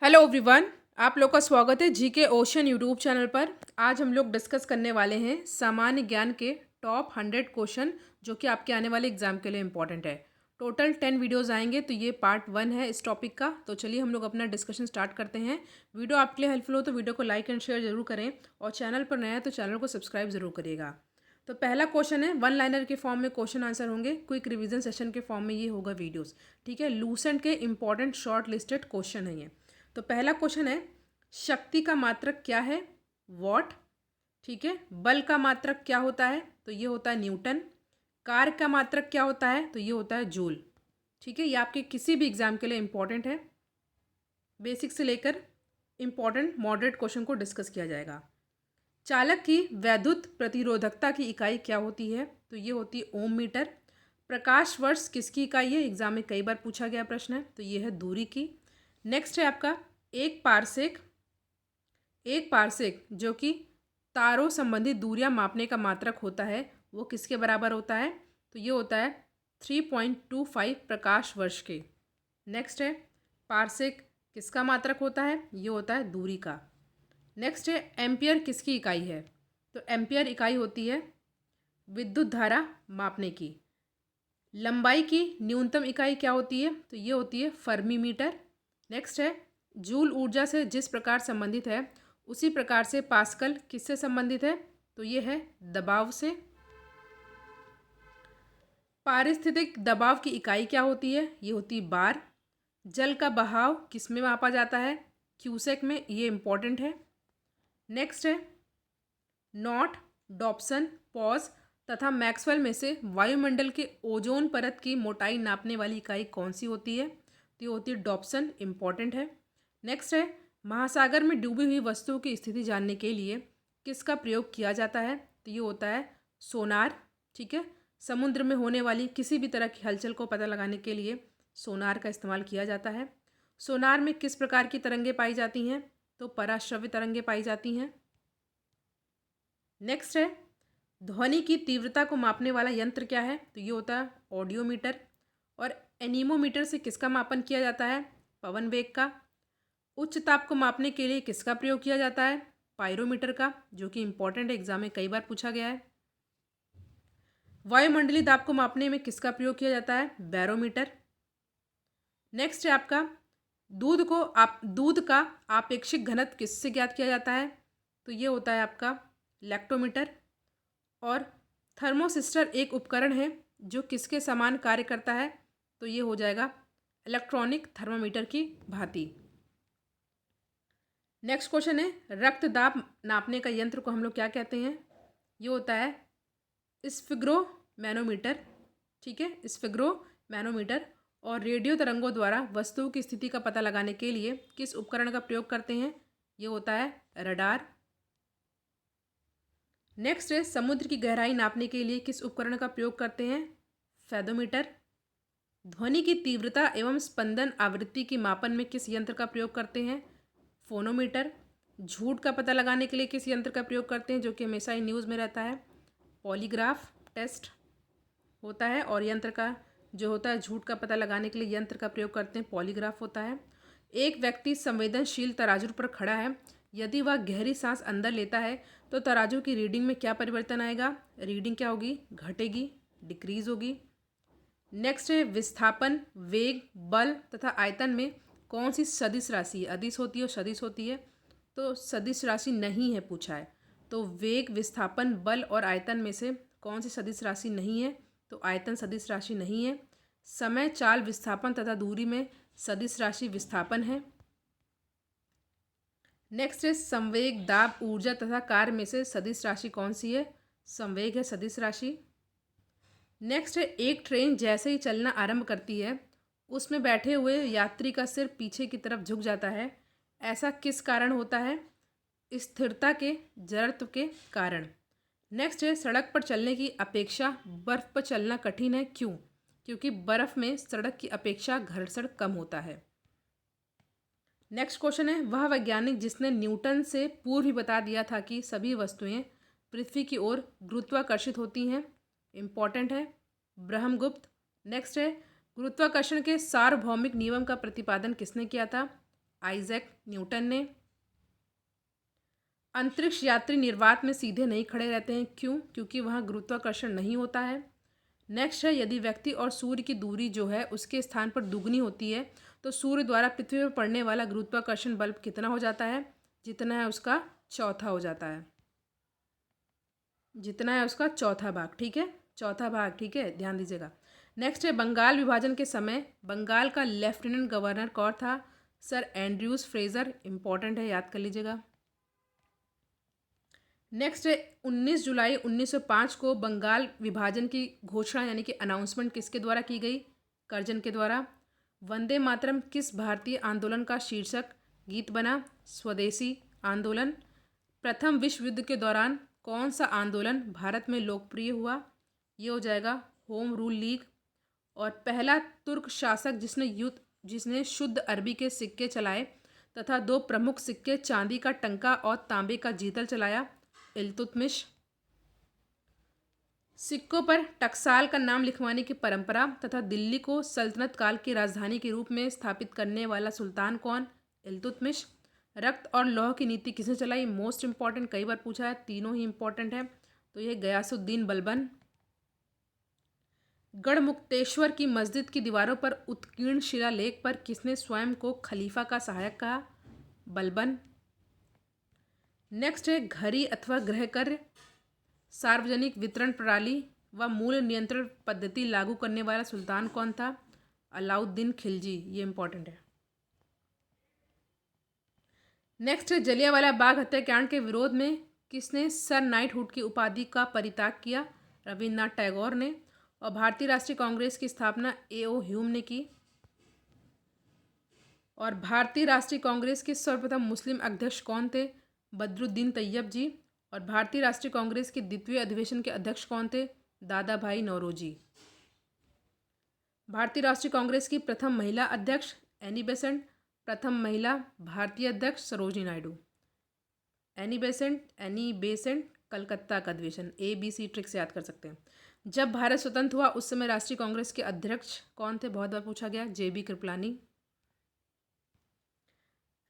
Hello everyone. आप लोग का स्वागत है जीके ओशन यूट्यूब चैनल पर। आज हम लोग डिस्कस करने वाले हैं सामान्य ज्ञान के टॉप 100 क्वेश्चन जो कि आपके आने वाले एग्जाम के लिए इंपॉर्टेंट है। टोटल 10 वीडियोस आएंगे, तो ये पार्ट 1 है इस टॉपिक का। तो चलिए हम लोग अपना डिस्कशन स्टार्ट करते हैं। वीडियो आपके लिए हेल्पफुल हो तो वीडियो को लाइक एंड शेयर जरूर करें, और चैनल पर नया है तो चैनल को सब्सक्राइब जरूर करिएगा। तो पहला क्वेश्चन है, वन लाइनर के फॉर्म में क्वेश्चन आंसर होंगे, क्विक रिवीजन सेशन के फॉर्म में ये होगा वीडियोस। ठीक है, लूसेंट के इंपॉर्टेंट शॉर्ट लिस्टेड क्वेश्चन है ये। तो पहला क्वेश्चन है, शक्ति का मात्रक क्या है? वॉट। ठीक है, बल का मात्रक क्या होता है? तो ये होता है न्यूटन। कार्य का मात्रक क्या होता है? तो ये होता है जूल। ठीक है, ये आपके किसी भी एग्जाम के लिए इंपॉर्टेंट है। बेसिक से लेकर इंपॉर्टेंट मॉडरेट क्वेश्चन को डिस्कस किया जाएगा। चालक की वैद्युत प्रतिरोधकता की इकाई क्या होती है? तो ये होती है ओम मीटर। प्रकाश वर्ष किसकी इकाई है? एग्जाम में कई बार पूछा गया प्रश्न है, तो ये है दूरी की। नेक्स्ट है आपका एक पारसेक। एक पारसेक जो कि तारों संबंधी दूरियां मापने का मात्रक होता है, वो किसके बराबर होता है? तो ये होता है 3.25 प्रकाश वर्ष के। नेक्स्ट है पारसेक किसका मात्रक होता है? ये होता है दूरी का। नेक्स्ट है एम्पियर किसकी इकाई है? तो एम्पियर इकाई होती है विद्युत धारा मापने की। लंबाई की न्यूनतम इकाई क्या होती है? तो ये होती है फर्मी मीटर। नेक्स्ट है जूल ऊर्जा से जिस प्रकार संबंधित है उसी प्रकार से पास्कल किससे संबंधित है? तो ये है दबाव से। पारिस्थितिक दबाव की इकाई क्या होती है? ये होती है बार। जल का बहाव किस में मापा जाता है? क्यूसेक में, ये इंपॉर्टेंट है। नेक्स्ट है नॉट, डॉप्सन, पॉज तथा मैक्सवेल में से वायुमंडल के ओजोन परत की मोटाई नापने वाली इकाई कौन सी होती है? तो ये होती है डॉप्सन, इंपॉर्टेंट है। नेक्स्ट है महासागर में डूबी हुई वस्तुओं की स्थिति जानने के लिए किसका प्रयोग किया जाता है? तो ये होता है सोनार। ठीक है, समुद्र में होने वाली किसी भी तरह की हलचल को पता लगाने के लिए सोनार का इस्तेमाल किया जाता है। सोनार में किस प्रकार की तरंगें पाई जाती हैं? तो पराश्रव्य तरंगें पाई जाती हैं। नेक्स्ट है ध्वनि की तीव्रता को मापने वाला यंत्र क्या है? तो ये होता है ऑडियोमीटर। और एनीमोमीटर से किसका मापन किया जाता है? पवन वेग का। उच्च ताप को मापने के लिए किसका प्रयोग किया जाता है? पायरोमीटर का, जो कि इंपॉर्टेंट एग्जाम में कई बार पूछा गया है। वायुमंडलीय दाब को मापने में किसका प्रयोग किया जाता है? बैरोमीटर। नेक्स्ट है आपका दूध का आपेक्षिक घनत्व किससे ज्ञात किया जाता है? तो ये होता है आपका लैक्टोमीटर। और थर्मोसिस्टर एक उपकरण है जो किसके समान कार्य करता है? तो ये हो जाएगा इलेक्ट्रॉनिक थर्मामीटर की भांति। नेक्स्ट क्वेश्चन है रक्तदाब नापने का यंत्र को हम लोग क्या कहते हैं? ये होता है स्फिग्रो मैनोमीटर। ठीक है, स्फिग्रो मैनोमीटर। और रेडियो तरंगों द्वारा वस्तुओं की स्थिति का पता लगाने के लिए किस उपकरण का प्रयोग करते हैं? ये होता है रडार। नेक्स्ट है समुद्र की गहराई नापने के लिए किस उपकरण का प्रयोग करते हैं? फेदोमीटर। ध्वनि की तीव्रता एवं स्पंदन आवृत्ति की मापन में किस यंत्र का प्रयोग करते हैं? फोनोमीटर। झूठ का पता लगाने के लिए किस यंत्र का प्रयोग करते हैं, जो कि हमेशा ही न्यूज़ में रहता है? पॉलीग्राफ टेस्ट होता है। और यंत्र का जो होता है झूठ का पता लगाने के लिए यंत्र का प्रयोग करते हैं पॉलीग्राफ होता है। एक व्यक्ति संवेदनशील तराजू पर खड़ा है, यदि वह गहरी सांस अंदर लेता है तो तराजू की रीडिंग में क्या परिवर्तन आएगा? रीडिंग क्या होगी? घटेगी, डिक्रीज होगी। नेक्स्ट है विस्थापन, वेग, बल तथा आयतन में कौन सी सदिश राशि अदिश होती है और सदिश होती है? तो सदिश राशि नहीं है पूछा है। तो वेग, विस्थापन, बल और आयतन में से कौन सी सदिश राशि नहीं है? तो आयतन सदिश राशि नहीं है। समय, चाल, विस्थापन तथा दूरी में सदिश राशि विस्थापन है। नेक्स्ट है संवेग, दाब, ऊर्जा तथा कार्य में से सदिश राशि कौन सी है? संवेग है सदिश राशि। नेक्स्ट है एक ट्रेन जैसे ही चलना आरंभ करती है उसमें बैठे हुए यात्री का सिर पीछे की तरफ झुक जाता है, ऐसा किस कारण होता है? स्थिरता के जड़त्व के कारण। नेक्स्ट है सड़क पर चलने की अपेक्षा बर्फ पर चलना कठिन है, क्यों? क्योंकि बर्फ में सड़क की अपेक्षा घर्षण कम होता है। नेक्स्ट क्वेश्चन है वह वैज्ञानिक जिसने न्यूटन से पूर्व ही बता दिया था कि सभी वस्तुएं पृथ्वी की ओर गुरुत्वाकर्षित होती हैं? इंपॉर्टेंट है ब्रह्मगुप्त। नेक्स्ट है गुरुत्वाकर्षण के सार्वभौमिक नियम का प्रतिपादन किसने किया था? आइजैक न्यूटन ने। अंतरिक्ष यात्री निर्वात में सीधे नहीं खड़े रहते हैं, क्यों? क्योंकि वहाँ गुरुत्वाकर्षण नहीं होता है। नेक्स्ट है, यदि व्यक्ति और सूर्य की दूरी जो है उसके स्थान पर दुगनी होती है तो सूर्य द्वारा पृथ्वी पर पड़ने वाला गुरुत्वाकर्षण बल कितना हो जाता है? जितना है उसका चौथा हो जाता है, जितना है उसका चौथा भाग। ठीक है, चौथा भाग। ठीक है, ध्यान दीजिएगा। नेक्स्ट है, बंगाल विभाजन के समय बंगाल का लेफ्टिनेंट गवर्नर कौन था? Sir Andrews Fraser. इंपॉर्टेंट है, याद कर लीजिएगा। नेक्स्ट है, 19 जुलाई 1905 को बंगाल विभाजन की घोषणा यानी कि अनाउंसमेंट किसके द्वारा की गई? कर्जन के द्वारा। वंदे मातरम किस भारतीय आंदोलन का शीर्षक गीत बना? स्वदेशी आंदोलन। प्रथम विश्व युद्ध के दौरान कौन सा आंदोलन भारत में लोकप्रिय हुआ? ये हो जाएगा होम रूल लीग। और पहला तुर्क शासक जिसने शुद्ध अरबी के सिक्के चलाए तथा दो प्रमुख सिक्के चांदी का टंका और तांबे का जीतल चलाया, इल्तुतमिश। सिक्कों पर टकसाल का नाम लिखवाने की परंपरा तथा दिल्ली को सल्तनत काल की राजधानी के रूप में स्थापित करने वाला सुल्तान कौन? इल्तुतमिश। रक्त और लौह की नीति किसने चलाई? मोस्ट इंपॉर्टेंट, कई बार पूछा है, तीनों ही इंपॉर्टेंट है। तो यह गयासुद्दीन बलबन। गढ़मुक्तेश्वर की मस्जिद की दीवारों पर उत्कीर्ण शिलालेख पर किसने स्वयं को खलीफा का सहायक कहा? बलबन। नेक्स्ट है, घड़ी अथवा गृहकर सार्वजनिक वितरण प्रणाली व मूल्य नियंत्रण पद्धति लागू करने वाला सुल्तान कौन था? अलाउद्दीन खिलजी। ये इंपॉर्टेंट है। नेक्स्ट है, जलियांवाला बाग हत्याकांड के विरोध में किसने सर नाइटहुड की उपाधि का परित्याग किया? रविन्द्रनाथ टैगोर ने। और भारतीय राष्ट्रीय कांग्रेस की स्थापना A.O. ह्यूम ने की। और भारतीय राष्ट्रीय कांग्रेस के सर्वप्रथम मुस्लिम अध्यक्ष कौन थे? बदरुद्दीन तैयब जी। और भारतीय राष्ट्रीय कांग्रेस के द्वितीय अधिवेशन के अध्यक्ष कौन थे? दादा भाई नौरोजी। भारतीय राष्ट्रीय कांग्रेस की प्रथम महिला अध्यक्ष एनी बेसेंट। प्रथम महिला भारतीय अध्यक्ष सरोजिनी नायडू। एनी बेसेंट कलकत्ता का अधिवेशन। ABC ट्रिक से याद कर सकते हैं। जब भारत स्वतंत्र हुआ उस समय राष्ट्रीय कांग्रेस के अध्यक्ष कौन थे? बहुत बार पूछा गया, JB कृपलानी।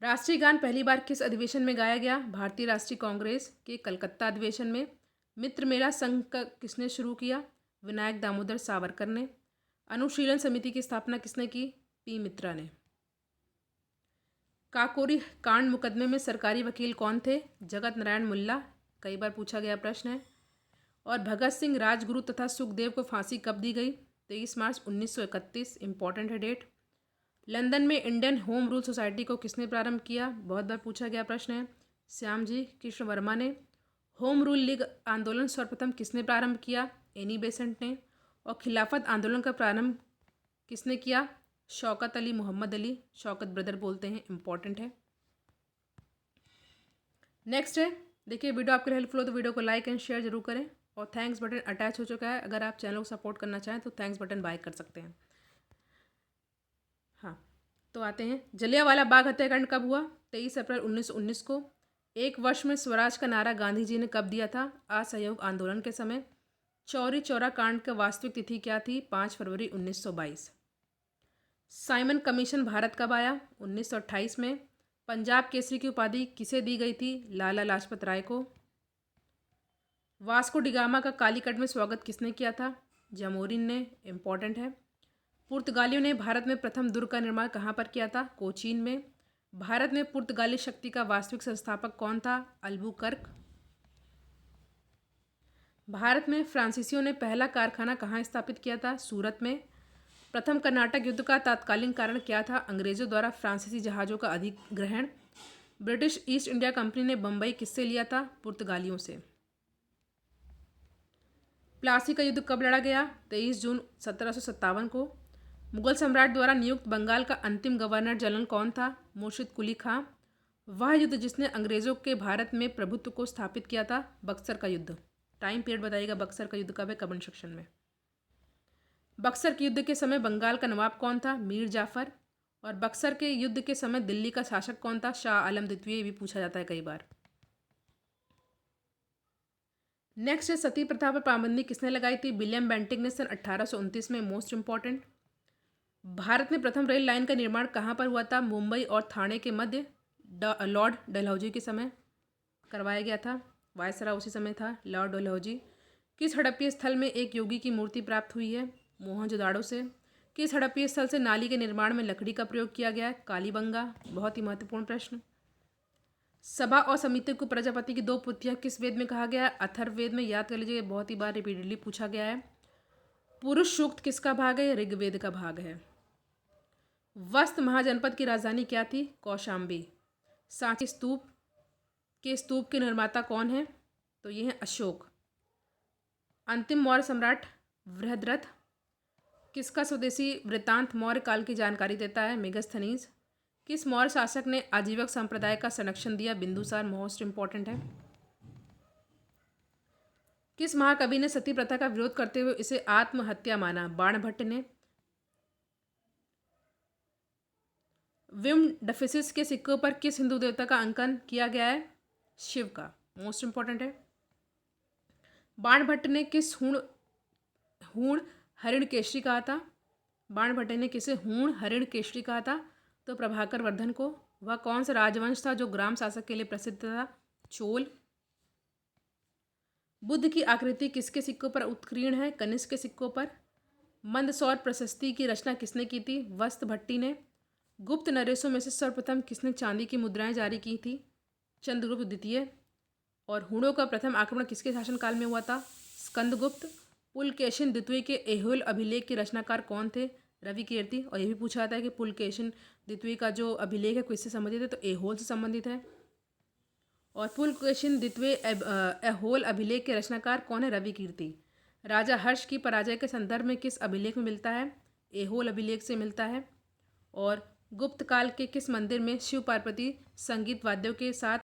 राष्ट्रीय गान पहली बार किस अधिवेशन में गाया गया? भारतीय राष्ट्रीय कांग्रेस के कलकत्ता अधिवेशन में। मित्र मेला संघ का किसने शुरू किया? विनायक दामोदर सावरकर ने। अनुशीलन समिति की स्थापना किसने की? P मित्रा ने। काकोरी कांड मुकदमे में सरकारी वकील कौन थे? जगत नारायण मुल्ला। कई बार पूछा गया प्रश्न है। और भगत सिंह, राजगुरु तथा सुखदेव को फांसी कब दी गई? 23 मार्च 1931। इंपॉर्टेंट है डेट। लंदन में इंडियन होम रूल सोसाइटी को किसने प्रारंभ किया? बहुत बार पूछा गया प्रश्न है, श्यामजी कृष्ण वर्मा ने। होम रूल लीग आंदोलन सर्वप्रथम किसने प्रारंभ किया? एनी बेसेंट ने। और खिलाफत आंदोलन का प्रारंभ किसने किया? शौकत अली मोहम्मद अली। शौकत ब्रदर बोलते हैं, इंपॉर्टेंट है। नेक्स्ट है, देखिए वीडियो आपके लिए हेल्पफुल हो तो वीडियो को लाइक एंड शेयर जरूर करें। और थैंक्स बटन अटैच हो चुका है, अगर आप चैनल को सपोर्ट करना चाहें तो थैंक्स बटन बाय कर सकते हैं। हाँ, तो आते हैं, जलियांवाला बाग हत्याकांड कब हुआ? 23 अप्रैल 1919 को। एक वर्ष में स्वराज का नारा गांधी जी ने कब दिया था? असहयोग आंदोलन के समय। चौरी चौरा कांड की वास्तविक तिथि क्या थी? 5 फरवरी 1922। साइमन कमीशन भारत कब आया? 1928 में। पंजाब केसरी की उपाधि किसे दी गई थी? लाला लाजपत राय को। वास्को डिगामा का कालीकट में स्वागत किसने किया था? जमोरिन ने। इंपॉर्टेंट है। पुर्तगालियों ने भारत में प्रथम दुर्ग का निर्माण कहाँ पर किया था? कोचीन में। भारत में पुर्तगाली शक्ति का वास्तविक संस्थापक कौन था? अल्बुकर्क। भारत में फ्रांसीसियों ने पहला कारखाना कहाँ स्थापित किया था? सूरत में। प्रथम कर्नाटक युद्ध का तात्कालिक कारण क्या था? अंग्रेजों द्वारा फ्रांसीसी जहाज़ों का अधिग्रहण। ब्रिटिश ईस्ट इंडिया कंपनी ने बम्बई किससे लिया था? पुर्तगालियों से। प्लासी का युद्ध कब लड़ा गया? 23 जून 1757 को। मुगल सम्राट द्वारा नियुक्त बंगाल का अंतिम गवर्नर जनरल कौन था? मुर्शिद कुली खां। वह युद्ध जिसने अंग्रेजों के भारत में प्रभुत्व को स्थापित किया था? बक्सर का युद्ध। टाइम पीरियड बताइएगा, बक्सर का युद्ध कब है, कमेंट सेक्शन में। बक्सर के युद्ध के समय बंगाल का नवाब कौन था? मीर जाफर। और बक्सर के युद्ध के समय दिल्ली का शासक कौन था? शाह आलम द्वितीय। भी पूछा जाता है कई बार। नेक्स्ट है, सती प्रथा पर पाबंदी किसने लगाई थी? विलियम बेंटिंक ने सन 1829 में। Most important. भारत में प्रथम रेल लाइन का निर्माण कहाँ पर हुआ था? मुंबई और ठाणे के मध्य लॉर्ड डलहौजी के समय करवाया गया था। वायसराय उसी समय था, लॉर्ड डलहौजी। किस हड़प्पीय स्थल में एक योगी की मूर्ति प्राप्त हुई है? मोहनजोदाड़ो से। किस हड़प्पीय स्थल से नाली के निर्माण में लकड़ी का प्रयोग किया गया है? कालीबंगा। बहुत ही महत्वपूर्ण प्रश्न। सभा और समिति को प्रजापति की दो पुत्रियां किस वेद में कहा गया है? अथर्ववेद में। याद कर लीजिए, बहुत ही बार रिपीटेडली पूछा गया है। पुरुष सूक्त किसका भाग है? ऋग्वेद का भाग है। वस्त महाजनपद की राजधानी क्या थी? कौशाम्बी। सांची स्तूप के निर्माता कौन है? तो ये हैं अशोक। अंतिम मौर्य सम्राट बृहद्रथ किसका स्वदेशी वृत्तांत मौर्य काल की जानकारी देता है? मेगस्थनीज। किस मौर्य शासक ने आजीवक संप्रदाय का संरक्षण दिया? बिंदुसार। मोस्ट इंपॉर्टेंट है। किस महाकवि ने सती प्रथा का विरोध करते हुए इसे आत्महत्या माना? बाणभट्ट ने। विम डफिसिस के सिक्कों पर किस हिंदू देवता का अंकन किया गया है? शिव का। मोस्ट इंपॉर्टेंट है। बाणभट्ट ने किस हूण हरिण केशरी कहा था? बाणभट्ट ने किसे हूण हरिण केशरी कहा था? तो प्रभाकर वर्धन को। वह कौन सा राजवंश था जो ग्राम शासक के लिए प्रसिद्ध था? चोल। बुद्ध की आकृति किसके सिक्कों पर उत्कीर्ण है? कनिष्क के सिक्कों पर। मंदसौर प्रशस्ति की रचना किसने की थी? वस्त भट्टी ने। गुप्त नरेशों में से सर्वप्रथम किसने चांदी की मुद्राएं जारी की थी? चंद्रगुप्त द्वितीय। और हूणों का प्रथम आक्रमण किसके शासनकाल में हुआ था? स्कंदगुप्त। पुलकेशिन द्वितीय के ऐहोल अभिलेख के रचनाकार कौन थे? रविकीर्ति। और ये भी पूछा जाता है कि पुलकेशिन द्वितीय का जो अभिलेख है किससे संबंधित है? तो ऐहोल से संबंधित है। और पुलकेशिन द्वितीय ऐहोल अभिलेख के रचनाकार कौन है? रविकीर्ति। राजा हर्ष की पराजय के संदर्भ में किस अभिलेख में मिलता है? ऐहोल अभिलेख से मिलता है। और गुप्त काल के किस मंदिर में शिव पार्वती संगीत वाद्यों के साथ